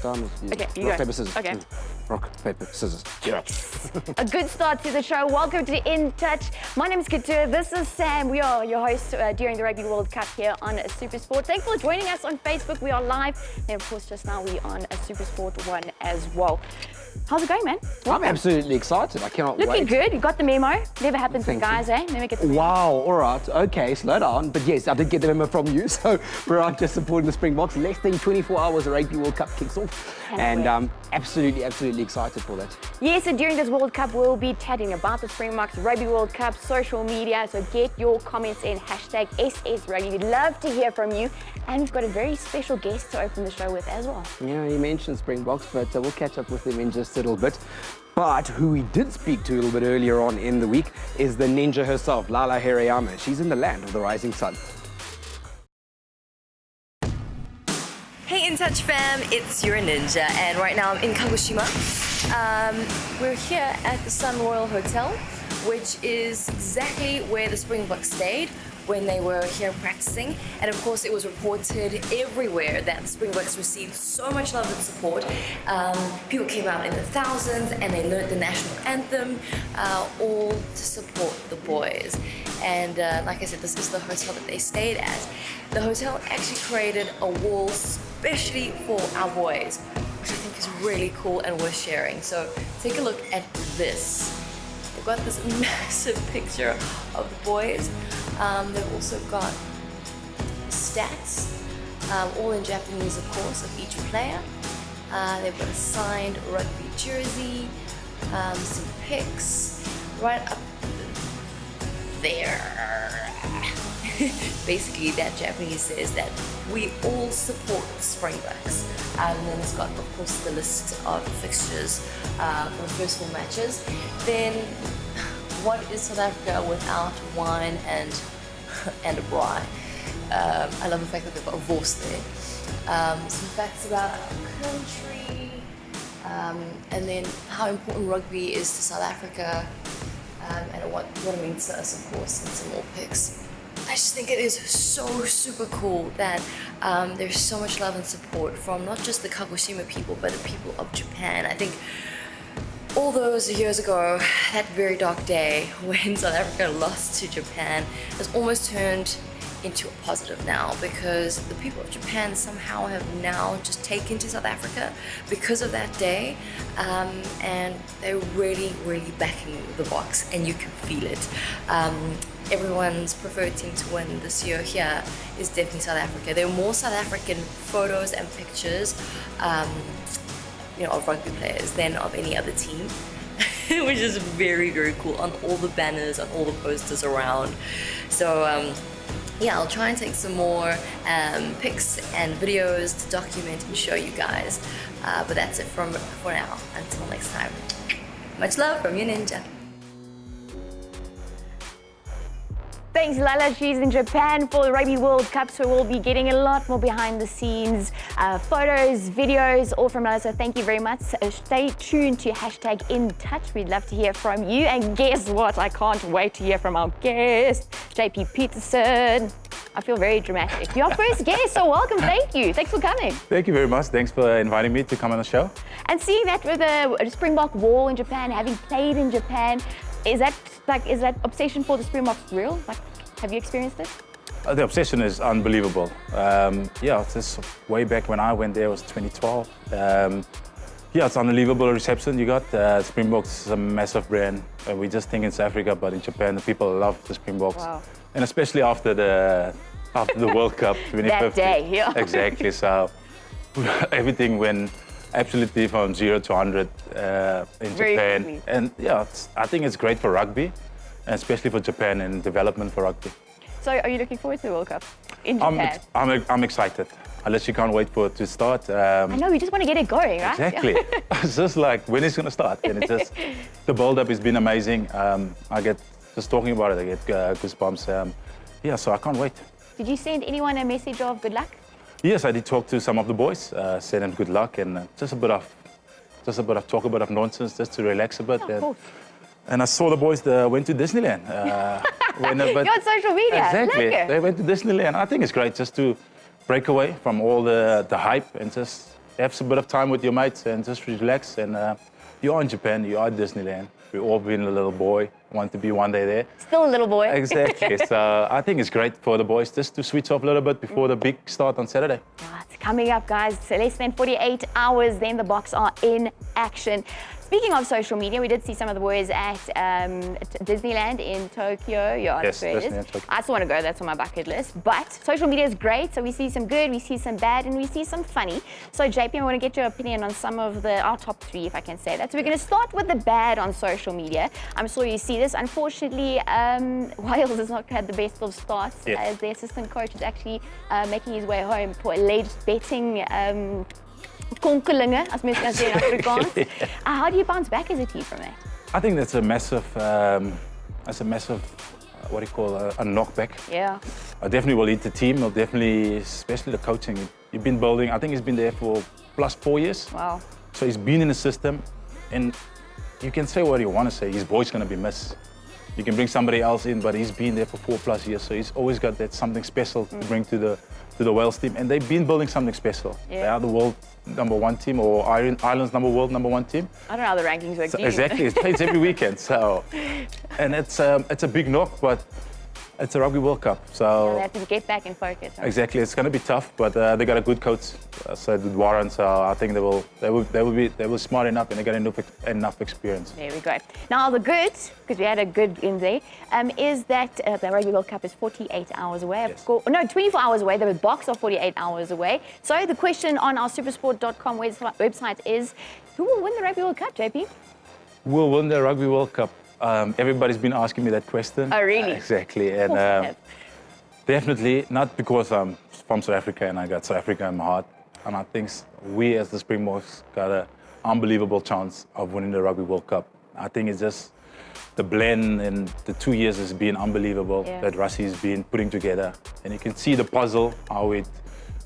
time is you. Okay, you rock, go. paper, scissors. Okay. Rock, paper, scissors. Yeah. A good start to the show. Welcome to In Touch. My name is Cato. This is Sam. We are your hosts during the Rugby World Cup here on SuperSport. Thanks for joining us on Facebook. We are live. And of course, just now we're on SuperSport 1 as well. How's it going, man? I'm absolutely excited. I cannot wait. Looking good. You got the memo. Never happens Thank with guys, you. Never get the memo. Wow, all right, okay, slow down. But yes, I did get the memo from you, so we're out just supporting the Springboks. Less than 24 hours, the Rugby World Cup kicks off. And absolutely excited for that. Yes, and during this World Cup, we'll be chatting about the Springboks, Rugby World Cup, social media. So get your comments in, hashtag #SSRugby. We'd love to hear from you. And we've got a very special guest to open the show with as well. Yeah, you mentioned Springboks, but we'll catch up with them in just a little bit. But who we did speak to a little bit earlier on in the week is the ninja herself, Lala Hirayama. She's in the land of the rising sun. Hey In Touch fam, it's your ninja, and right now I'm in Kagoshima. We're here at the Sun Royal Hotel, which is exactly where the Springboks stayed when they were here practicing. And of course it was reported everywhere that the Springboks received so much love and support. People came out in the thousands and they learned the national anthem, all to support the boys. And like I said, this is the hotel that they stayed at. The hotel actually created a wall especially for our boys, which I think is really cool and worth sharing. So take a look at this. They've got this massive picture of the boys. They've also got stats, all in Japanese, of course, of each player. They've got a signed rugby jersey, some pics right up there. Basically, that Japanese says that we all support the Springboks. And then it's got, of course, the list of fixtures for the first 4 matches. Then, what is South Africa without wine and a braai? I love the fact that they've got a Vos there. Some facts about our country, and then how important rugby is to South Africa, and what it means to us, of course, and some more pics. I just think it is so super cool that there's so much love and support from not just the Kagoshima people, but the people of Japan. I think all those years ago, that very dark day when South Africa lost to Japan has almost turned into a positive now, because the people of Japan somehow have now just taken to South Africa because of that day, and they're really backing the Boks, and you can feel it. Everyone's preferred team to win this year here is definitely South Africa. There are more South African photos and pictures of rugby players than of any other team, which is very cool, on all the banners, on all the posters around. So yeah, I'll try and take some more pics and videos to document and show you guys. But that's it for now. Until next time. Much love from your ninja. Thanks, Lala. She's in Japan for the Rugby World Cup, so we'll be getting a lot more behind the scenes, photos, videos, all from Lala. So thank you very much. Stay tuned to hashtag In Touch. We'd love to hear from you. And guess what? I can't wait to hear from our guest, JP Pietersen. I feel very dramatic. You're our first guest, so welcome. Thank you. Thanks for coming. Thank you very much. Thanks for inviting me to come on the show. And seeing that with the Springbok wall in Japan, having played in Japan, is that obsession for the Springboks real? Like, have you experienced it? The obsession is unbelievable. Yeah, it's just way back when I went there, it was 2012. Yeah, it's unbelievable reception you got. Springboks is a massive brand. We just think in South Africa, but in Japan, the people love the Springboks. Wow. And especially after the World Cup 2015. That day, yeah. Exactly. So everything went absolutely from 0 to 100 in Very Japan. quickly. And yeah, I think it's great for rugby, and especially for Japan and development for rugby. So are you looking forward to the World Cup in Japan? I'm excited. Unless you can't wait for it to start. I know, we just want to get it going, right? Exactly. It's just like, when is it going to start? And it's just, the build-up has been amazing. I get, just talking about it, I get goosebumps. Yeah, so I can't wait. Did you send anyone a message of good luck? Yes, I did talk to some of the boys, send them good luck, and just a bit of talk, a bit of nonsense, just to relax a bit. Oh, of course. And I saw the boys went to Disneyland. You're on social media. Exactly. Lekker. They went to Disneyland. I think it's great just to break away from all the hype and just have some bit of time with your mates and just relax. And you are in Japan, you are at Disneyland. We've all been a little boy, want to be one day there. Still a little boy. Exactly. So I think it's great for the boys just to switch off a little bit before the big start on Saturday. Right, coming up, guys, so less than 48 hours, then the Boks are in action. Speaking of social media, we did see some of the boys at Disneyland in Tokyo. Yes, Disneyland, Tokyo. I still want to go, that's on my bucket list. But social media is great, so we see some good, we see some bad, and we see some funny. So JP, I want to get your opinion on some of our top 3, if I can say that. So we're going to start with the bad on social media. I'm sure you see this. Unfortunately, Wales has not had the best of starts, as the assistant coach is actually making his way home for alleged betting konkelinge, as mens kan sê in Afrikaans. How do you bounce back as a team from that? I think that's a massive, what do you call, a knockback. Yeah. I definitely will lead the team. I'll definitely, especially the coaching. You've been building, I think he's been there for plus 4 years. Wow. So he's been in the system, and you can say what you want to say. His voice going to be missed. You can bring somebody else in, but he's been there for 4+ years, so he's always got that something special to bring to the Wales team, and they've been building something special. Yeah. They are the world #1 team, or Ireland's world #1 team. I don't know how the rankings work. So exactly, it's played every weekend. So, and it's a big knock, but it's a Rugby World Cup. So they have to get back in focus. Right? exactly, it's going to be tough, but they got a good coach, so Warren. So I think they will smart enough, and they got enough experience. There we go. Now the good, because we had a good in there, is that the Rugby World Cup is 48 hours away. Yes. 24 hours away. The Boks are 48 hours away. So the question on our SuperSport.com website is, who will win the Rugby World Cup, JP? Who will win the Rugby World Cup? Everybody's been asking me that question. Oh, really? Exactly, and definitely not because I'm from South Africa and I got South Africa in my heart. And I think we as the Springboks got an unbelievable chance of winning the Rugby World Cup. I think it's just the blend in the 2 years has been unbelievable that Russie's been putting together. And you can see the puzzle, how it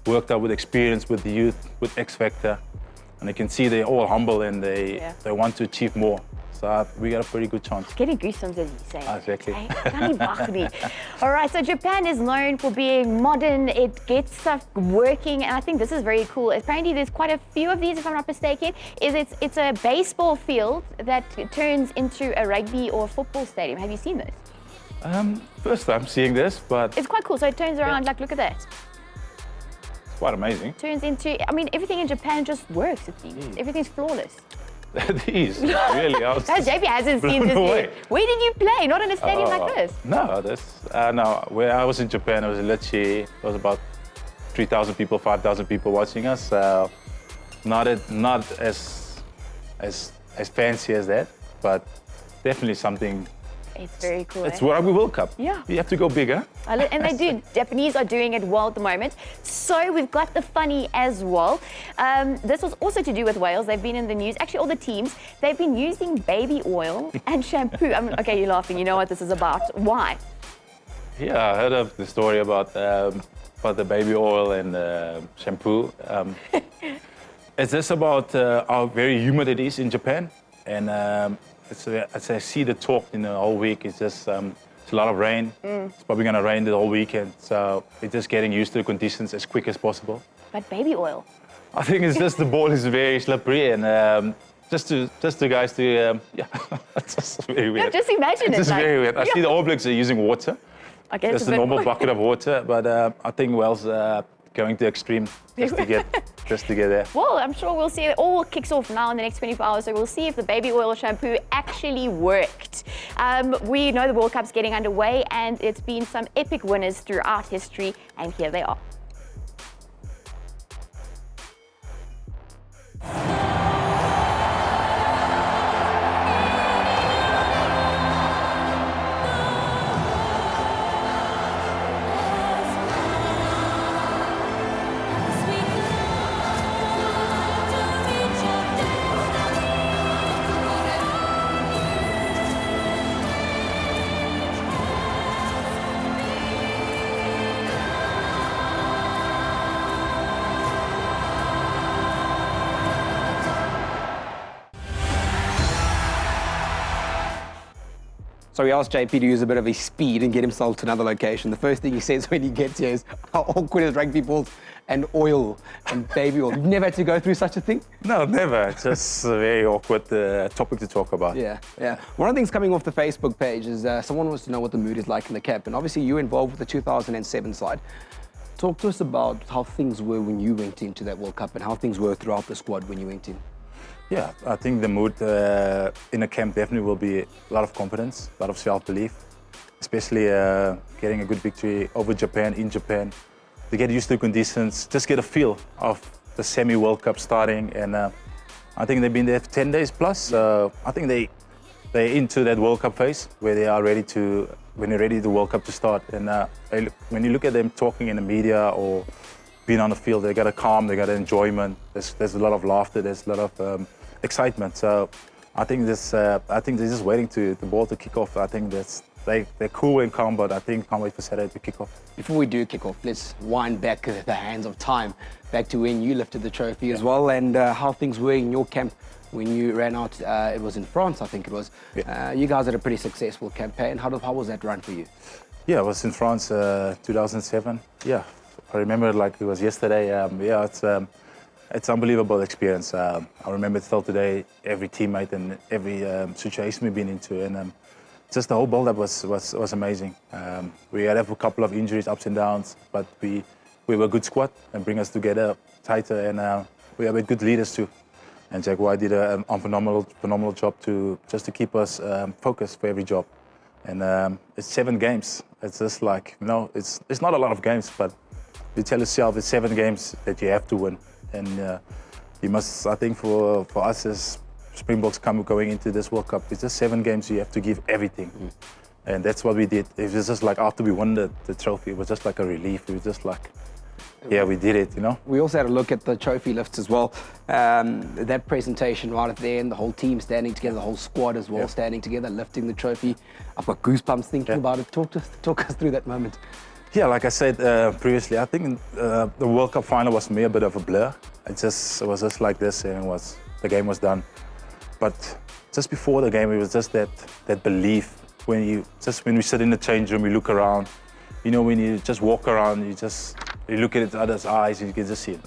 worked out with experience, with the youth, with X Factor. And you can see they're all humble and they want to achieve more. So we got a pretty good chance. Getting goosebumps as you say. Exactly. All right, so Japan is known for being modern. It gets stuff working, and I think this is very cool. Apparently, there's quite a few of these, if I'm not mistaken. It's a baseball field that turns into a rugby or football stadium. Have you seen this? First time seeing this, but It's quite cool. So it turns around, like, look at that. it's quite amazing. Turns into, I mean, everything in Japan just works, it seems. Everything's flawless. These, really. JP hasn't seen this yet. Where did you play? Not in a stadium like this? No, where I was in Japan, it was literally, there was about 3,000 people, 5,000 people watching us. Not as fancy as that, but definitely something. It's very cool. It's Rugby World Cup. Yeah. You have to go bigger. And they do. Japanese are doing it well at the moment. So we've got the funny as well. This was also to do with Wales. They've been in the news. Actually, all the teams, they've been using baby oil and shampoo. I mean, okay, you're laughing. You know what this is about. Why? Yeah, I heard of the story about the baby oil and shampoo. It's just about how very humid it is in Japan. And as I see the talk in the whole week, it's just it's a lot of rain. It's probably going to rain the whole weekend. So it's just getting used to the conditions as quick as possible. But baby oil. I think it's just the ball is very slippery and just the guys to yeah, it's just very weird. No, just imagine it's it. just very weird. I see the All Blacks are using water. Okay, just a normal bucket of water, but I think Wales going to extreme just to get there. Well, I'm sure we'll see it all kicks off now in the next 24 hours. So we'll see if the baby oil shampoo actually worked. We know the World Cup's getting underway and it's been some epic winners throughout history, and here they are. So we asked JP to use a bit of his speed and get himself to another location. The first thing he says when he gets here is how awkward is rugby balls and oil and baby oil. You've never had to go through such a thing? No, never. It's just a very awkward topic to talk about. Yeah. One of the things coming off the Facebook page is someone wants to know what the mood is like in the camp. And obviously you're involved with the 2007 side. Talk to us about how things were when you went into that World Cup and how things were throughout the squad when you went in. Yeah, I think the mood in the camp definitely will be a lot of confidence, a lot of self-belief, especially getting a good victory over Japan, in Japan, to get used to the conditions, just get a feel of the semi-World Cup starting. And I think they've been there for 10 days plus. I think they're into that World Cup phase where they are ready to, when they're ready the World Cup to start. And when you look at them talking in the media or being on the field, they got a calm, they got an enjoyment. There's a lot of laughter, there's a lot of excitement. So I think they're just waiting to the ball to kick off. I think they're cool and calm, but I think can't wait for Saturday to kick off. Before we do kick off, let's wind back the hands of time back to when you lifted the trophy as well, and how things were in your camp when you ran out. It was in France, I think it was. Yeah. You guys had a pretty successful campaign. How was that run for you? Yeah, I was in France 2007. Yeah, I remember it like it was yesterday. It's unbelievable experience. I remember it still today, every teammate and every situation we've been into, and just the whole build-up was amazing. We had a couple of injuries, ups and downs, but we were a good squad and bring us together tighter, and we had good leaders too. And Jack White did a phenomenal job to keep us focused for every job. And it's 7 games. It's just like, it's not a lot of games, but you tell yourself it's 7 games that you have to win. And you must, I think for us as Springboks going into this World Cup, it's just 7 games you have to give everything. And that's what we did. It was just like after we won the trophy, it was just like a relief. It was just like, yeah, we did it, We also had a look at the trophy lifts as well. That presentation right at the end, the whole team standing together, the whole squad as well, standing together, lifting the trophy. I've got goosebumps thinking about it. Talk us through that moment. Yeah, like I said previously, I think the World Cup final was for me a bit of a blur. It was just like this, and the game was done. But just before the game, it was just that belief. When we sit in the change room, we look around. When you just walk around, you look at each other's eyes, and you can just see it.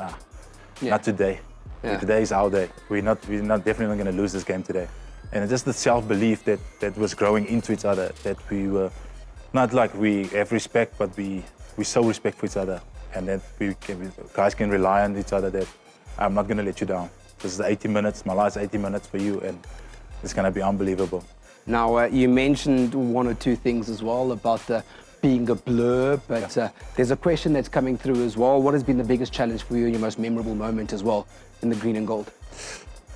Not today. Yeah. Today is our day. We're definitely not going to lose this game today. And it's just the self-belief that was growing into each other, that we were not like we have respect, but we show respect for each other, and that guys can rely on each other, that I'm not going to let you down. This is 80 minutes, my last 80 minutes for you, and it's going to be unbelievable. Now, you mentioned 1 or 2 things as well about being a blur, but there's a question that's coming through as well. What has been the biggest challenge for you and your most memorable moment as well in the green and gold?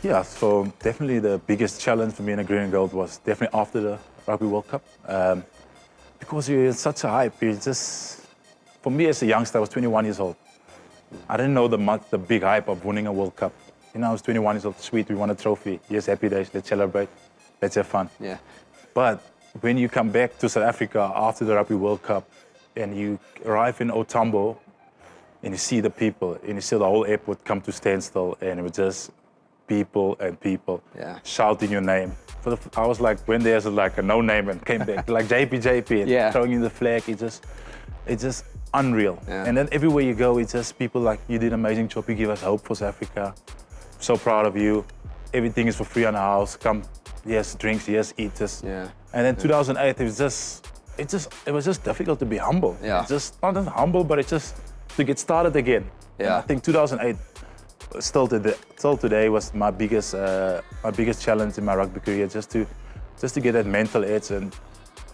Yeah, so definitely the biggest challenge for me in the green and gold was definitely after the Rugby World Cup. Because you're in such a hype, for me as a youngster, I was 21 years old. I didn't know the big hype of winning a World Cup. I was 21 years old, sweet, we won a trophy. Yes, happy days, let's celebrate, let's have fun. Yeah. But when you come back to South Africa after the Rugby World Cup and you arrive in Otambo and you see the people and you see the whole airport come to standstill, and it was just people and people shouting your name. I was like, when there's like a no name and came back, like JP, and throwing in the flag, it's just unreal. Yeah. And then everywhere you go, it's just people like, you did an amazing job, you give us hope for South Africa. So proud of you. Everything is for free on the house. Come, yes, drinks, yes, eat this. Yeah. And then 2008, it was just difficult to be humble. Yeah. It's just not humble, but it's just to get started again. Yeah. And I think 2008 still today was my biggest challenge in my rugby career, just to get that mental edge and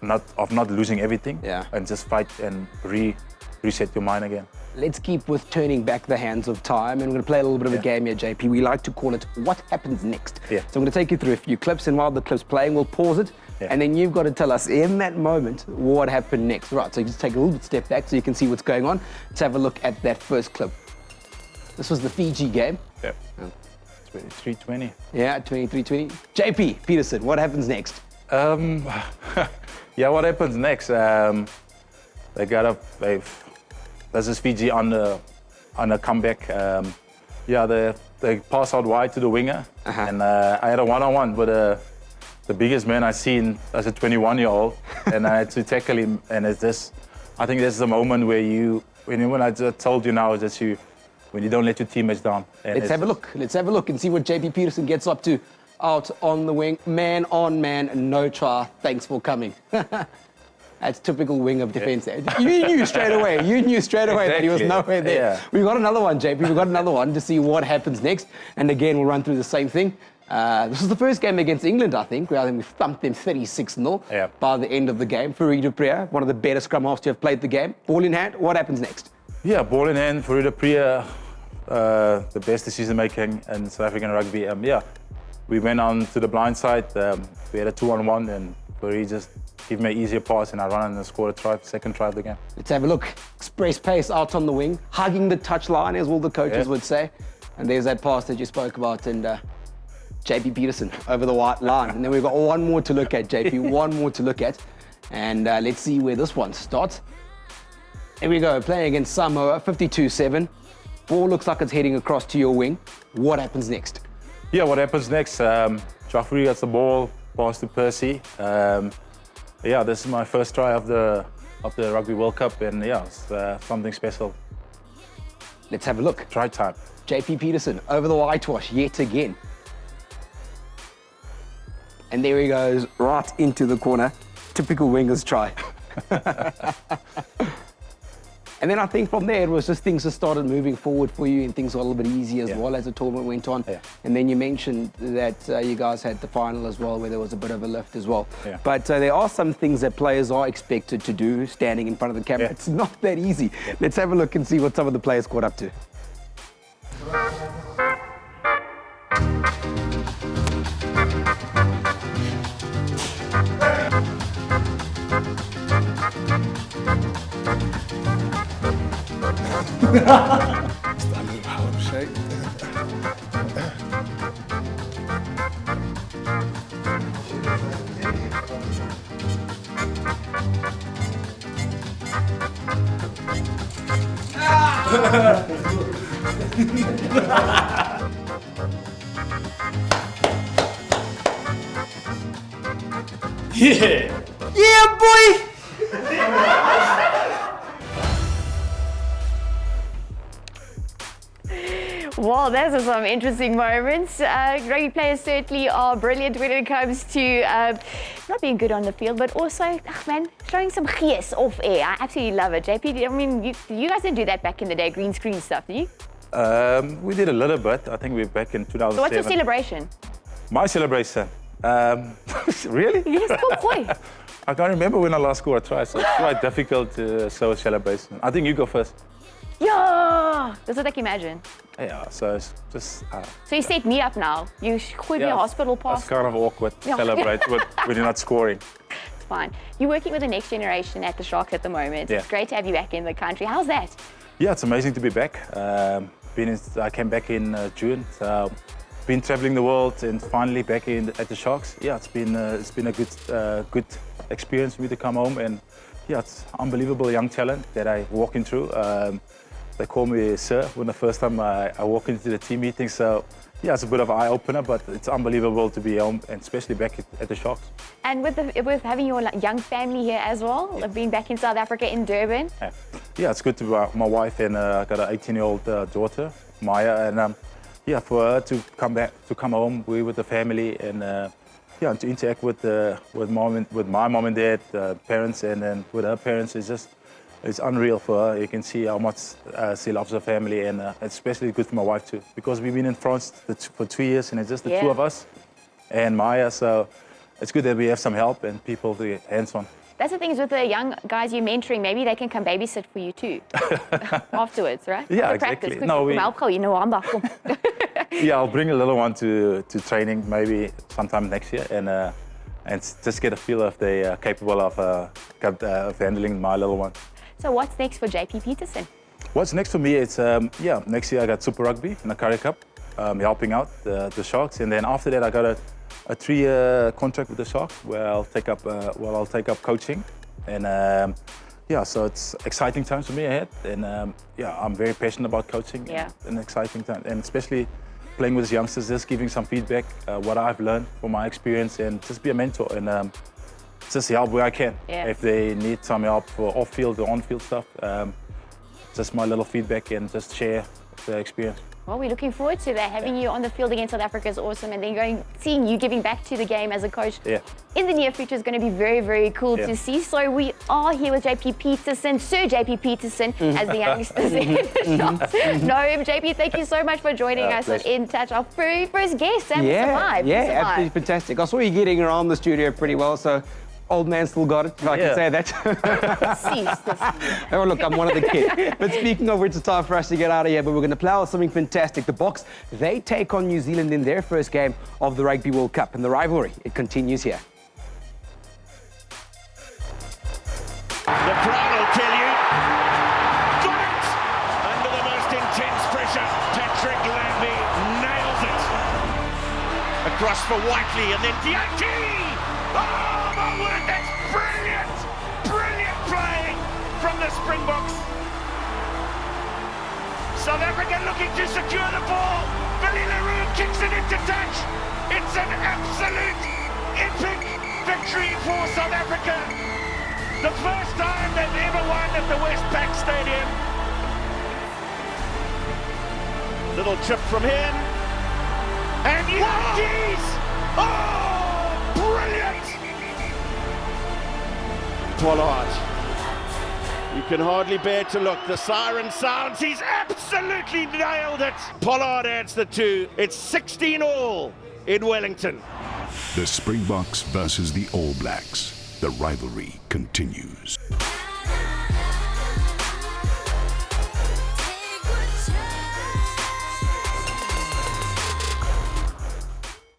not losing everything. Yeah. And just fight and reset your mind again. Let's keep with turning back the hands of time, and we're going to play a little bit of a game here, JP. We like to call it What Happens Next. Yeah. So I'm going to take you through a few clips, and while the clip's playing, we'll pause it, and then you've got to tell us in that moment what happened next. Right, so you just take a little bit step back so you can see what's going on. Let's have a look at that first clip. This was the Fiji game. Yeah. 23-20. Yeah, 23-20. JP, Pietersen, what happens next? Yeah, what happens next? This is Fiji on a comeback. They pass out wide to the winger, and I had a one-on-one with the biggest man I've seen as a 21-year-old, and I had to tackle him. And it's this, I think this is the moment where when I just told you now, that when you don't let your teammates down. And Let's have a look. Let's have a look and see what JP Pietersen gets up to out on the wing. Man on man, no try. Thanks for coming. That's typical wing of defence. Yeah. You knew straight away. Exactly. That he was nowhere there. Yeah. We've got another one, JP. We've got another one to see what happens next. And again, we'll run through the same thing. This was the first game against England, I think, where I think we thumped them 36-0 by the end of the game. Farida Priya, one of the better scrum halves to have played the game. Ball in hand, what happens next? Yeah, ball in hand, Farida Priya, the best decision making in South African rugby. We went on to the blind side. We had a 2-on-1, and Farida just gave me an easier pass, and I ran and scored a try, second try of the game. Let's have a look. Express pace out on the wing, hugging the touchline, as all the coaches would say. And there's that pass that you spoke about, and JP Pietersen over the white line. And then we've got one more to look at, JP, one more to look at. And let's see where this one starts. Here we go, playing against Samoa, 52-7. Ball looks like it's heading across to your wing. What happens next? Yeah, what happens next? Joffrey gets the ball, pass to Percy. This is my first try of the Rugby World Cup, and it's something special. Let's have a look. Try time. JP Pietersen over the whitewash yet again. And there he goes, right into the corner. Typical wingers try. And then I think from there, it was just things that started moving forward for you, and things got a little bit easier as well as the tournament went on. And then you mentioned that you guys had the final as well, where there was a bit of a lift as well. But there are some things that players are expected to do standing in front of the camera. It's not that easy. Let's have a look and see what some of the players caught up to. Sta nu half shape. Yeah, boy! Well, those are some interesting moments. Rugby players certainly are brilliant when it comes to not being good on the field, but also, showing some gees off air. I absolutely love it. JP, I mean, you guys didn't do that back in the day, green screen stuff, did you? We did a little bit. I think we were back in 2007. So what's your celebration? My celebration? Really? Yes, go boy. I can't remember when I last scored a try, so it's quite difficult to show a celebration. I think you go first. Yeah, that's what I can imagine. Yeah, so it's just... So you set me up now. You could be a hospital pass. It's kind of awkward to celebrate when you're not scoring. It's fine. You're working with the next generation at the Sharks at the moment. It's great to have you back in the country. How's that? Yeah, it's amazing to be back. I came back in June. So been traveling the world and finally back at the Sharks. Yeah, it's been a good experience for me to come home, and it's unbelievable young talent that I walking through. They call me Sir when the first time I walk into the team meeting. So it's a bit of an eye opener, but it's unbelievable to be home, and especially back at the Sharks. And with having your young family here as well, being back in South Africa in Durban. Yeah, it's good to be my wife, and I got an 18-year-old daughter, Maya, and for her to come home, we with the family, and and to interact with my mom and dad, parents, and then with her parents, it's unreal for her. You can see how much she loves her family, and it's especially good for my wife too, because we've been in France for 2 years, and it's just the two of us and Maya. So it's good that we have some help and people to get hands on. That's the thing is with the young guys you're mentoring, maybe they can come babysit for you too afterwards, right? Yeah, exactly. No, I'll bring a little one to training maybe sometime next year, and just get a feel if they are capable of handling my little one. So what's next for JP Pietersen? What's next for me? It's next year I got Super Rugby in the Currie Cup, helping out the Sharks, and then after that I got a 3-year contract with the Sharks where I'll take up coaching, and so it's exciting times for me ahead, and I'm very passionate about coaching. And exciting time, and especially playing with youngsters, just giving some feedback, what I've learned from my experience, and just be a mentor and just help where I can. Yeah. If they need some help for off-field or on-field stuff, just my little feedback and just share the experience. Well, we're looking forward to that. Having you on the field against South Africa is awesome, and then seeing you giving back to the game as a coach in the near future is going to be very, very cool to see. So we are here with JP Pietersen, Sir JP Pietersen, as the youngsters in the shops know him. JP, thank you so much for joining us on In Touch, our very first guest, and survived. Absolutely fantastic. I saw you getting around the studio pretty well, so old man still got it, if I can say that. Oh, look, I'm one of the kids. But speaking of which, it's time for us to get out of here, but we're going to plow something fantastic. The Boks, they take on New Zealand in their first game of the Rugby World Cup, and the rivalry, it continues here. The crowd will tell you. Got it! Under the most intense pressure, Patrick Lambie nails it. Across for Whiteley, and then Diakey! Oh! That's brilliant! Brilliant play from the Springboks. South Africa looking to secure the ball. Billy Leroux kicks it into touch. It's an absolute epic victory for South Africa. The first time they've ever won at the Westpac Stadium. Little chip from him. And Yankees! Oh, brilliant! Pollard. You can hardly bear to look. The siren sounds. He's absolutely nailed it. Pollard adds the 2. It's 16-all in Wellington. The Springboks versus the All Blacks. The rivalry continues.